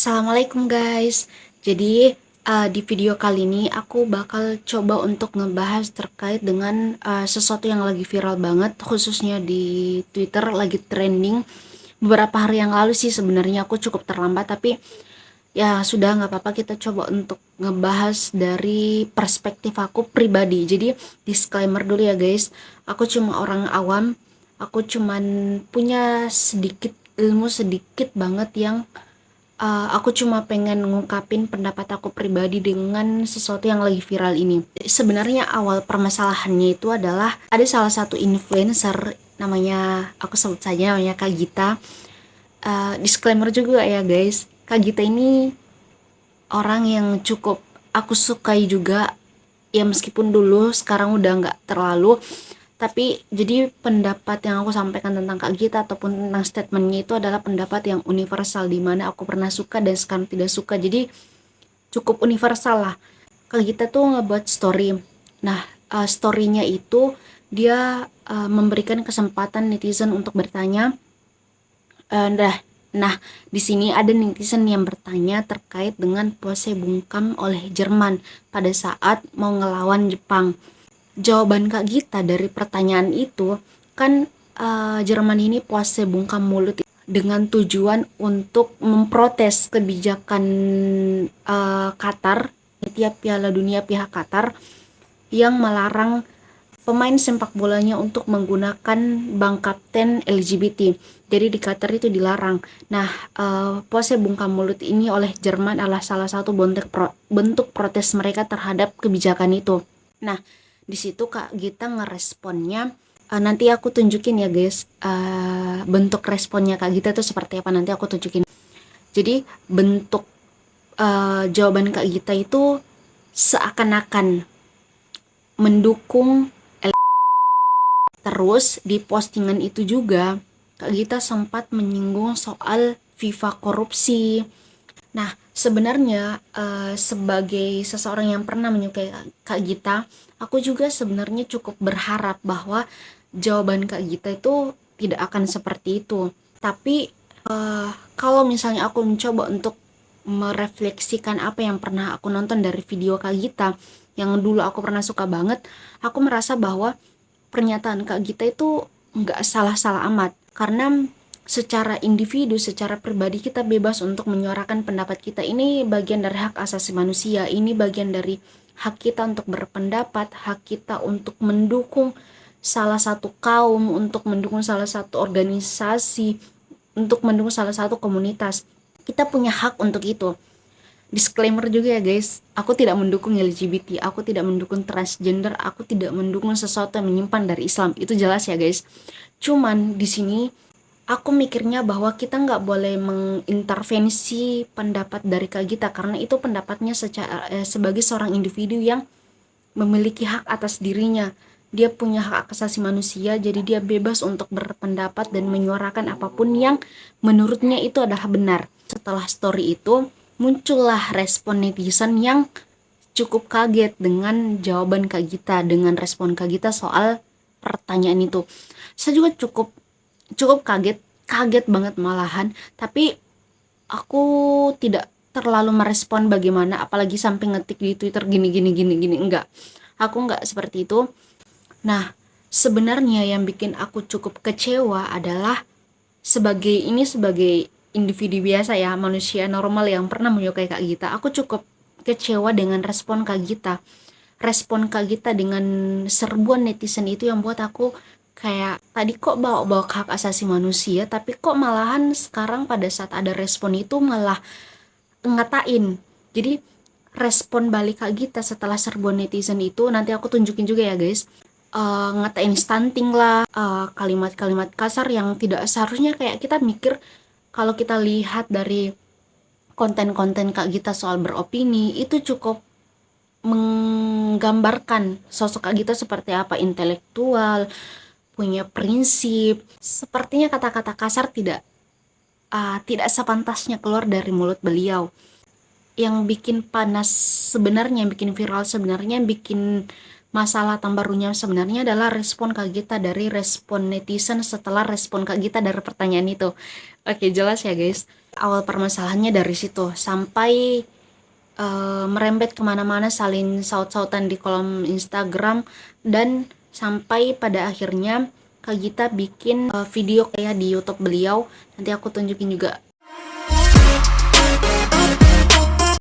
Assalamualaikum guys. Jadi di video kali ini aku bakal coba untuk ngebahas terkait dengan sesuatu yang lagi viral banget, khususnya di Twitter lagi trending beberapa hari yang lalu sih. Sebenarnya aku cukup terlambat, tapi ya sudah, nggak apa-apa, kita coba untuk ngebahas dari perspektif aku pribadi. Jadi disclaimer dulu ya guys, aku cuma orang awam, aku cuman punya sedikit ilmu, sedikit banget yang aku cuma pengen ngungkapin pendapat aku pribadi dengan sesuatu yang lagi viral ini. Sebenarnya awal permasalahannya itu adalah ada salah satu influencer, namanya, aku sebut saja namanya Kak Gita. Disclaimer juga ya guys, Kak Gita ini orang yang cukup aku sukai juga, ya meskipun dulu sekarang udah nggak terlalu. Tapi jadi pendapat yang aku sampaikan tentang Kak Gita ataupun tentang statementnya itu adalah pendapat yang universal, di mana aku pernah suka dan sekarang tidak suka. Jadi cukup universal lah. Kak Gita tuh ngebuat story. Nah, storynya itu dia memberikan kesempatan netizen untuk bertanya. Nah, di sini ada netizen yang bertanya terkait dengan pose bungkam oleh Jerman pada saat mau ngelawan Jepang. Jawaban Kak Gita dari pertanyaan itu kan, Jerman ini pose bungkam mulut dengan tujuan untuk memprotes kebijakan Qatar, tiap Piala Dunia pihak Qatar yang melarang pemain sepak bolanya untuk menggunakan bang kapten LGBT. Jadi di Qatar itu dilarang. Nah, pose bungkam mulut ini oleh Jerman adalah salah satu bentuk protes mereka terhadap kebijakan itu. Nah, di situ Kak Gita ngeresponnya, nanti aku tunjukin ya guys, bentuk responnya Kak Gita itu seperti apa, nanti aku tunjukin. Jadi bentuk jawaban Kak Gita itu seakan-akan mendukung. Terus di postingan itu juga Kak Gita sempat menyinggung soal FIFA korupsi. Nah, sebenarnya sebagai seseorang yang pernah menyukai Kak Gita, aku juga sebenarnya cukup berharap bahwa jawaban Kak Gita itu tidak akan seperti itu. Tapi kalau misalnya aku mencoba untuk merefleksikan apa yang pernah aku nonton dari video Kak Gita, yang dulu aku pernah suka banget, aku merasa bahwa pernyataan Kak Gita itu nggak salah-salah amat, karena secara individu, secara pribadi kita bebas untuk menyuarakan pendapat kita. Ini bagian dari hak asasi manusia, ini bagian dari hak kita untuk berpendapat, hak kita untuk mendukung salah satu kaum, untuk mendukung salah satu organisasi, untuk mendukung salah satu komunitas. Kita punya hak untuk itu. Disclaimer juga ya guys, aku tidak mendukung LGBT, aku tidak mendukung transgender, aku tidak mendukung sesuatu yang menyimpan dari Islam. Itu jelas ya guys. Cuman di sini aku mikirnya bahwa kita nggak boleh mengintervensi pendapat dari Kak Gita, karena itu pendapatnya sebagai seorang individu yang memiliki hak atas dirinya. Dia punya hak asasi manusia, jadi dia bebas untuk berpendapat dan menyuarakan apapun yang menurutnya itu adalah benar. Setelah story itu, muncullah respon netizen yang cukup kaget dengan jawaban Kak Gita, dengan respon Kak Gita soal pertanyaan itu. Saya juga cukup kaget banget malahan, tapi aku tidak terlalu merespon bagaimana, apalagi sampai ngetik di Twitter gini, enggak. Aku enggak seperti itu. Nah, sebenarnya yang bikin aku cukup kecewa adalah sebagai individu biasa ya, manusia normal yang pernah menyukai Kak Gita, aku cukup kecewa dengan respon Kak Gita. Respon Kak Gita dengan serbuan netizen itu yang buat aku kayak, tadi kok bawa hak asasi manusia, tapi kok malahan sekarang pada saat ada respon itu malah ngatain. Jadi respon balik Kak Gita setelah serbuan netizen itu, nanti aku tunjukin juga ya guys, ngatain stunting lah, kalimat-kalimat kasar yang tidak seharusnya. Kayak kita mikir, kalau kita lihat dari konten-konten Kak Gita soal beropini, itu cukup menggambarkan sosok Kak Gita seperti apa, intelektual, punya prinsip. Sepertinya kata-kata kasar tidak sepantasnya keluar dari mulut beliau. Yang bikin panas sebenarnya, yang bikin viral sebenarnya, yang bikin masalah terbarunya sebenarnya adalah respon Kak Gita dari respon netizen setelah respon Kak Gita dari pertanyaan itu. Oke, jelas ya guys. Awal permasalahannya dari situ sampai merembet kemana-mana, saling saut-sautan di kolom Instagram, dan sampai pada akhirnya Kak Gita bikin video kayak di YouTube beliau. Nanti aku tunjukin juga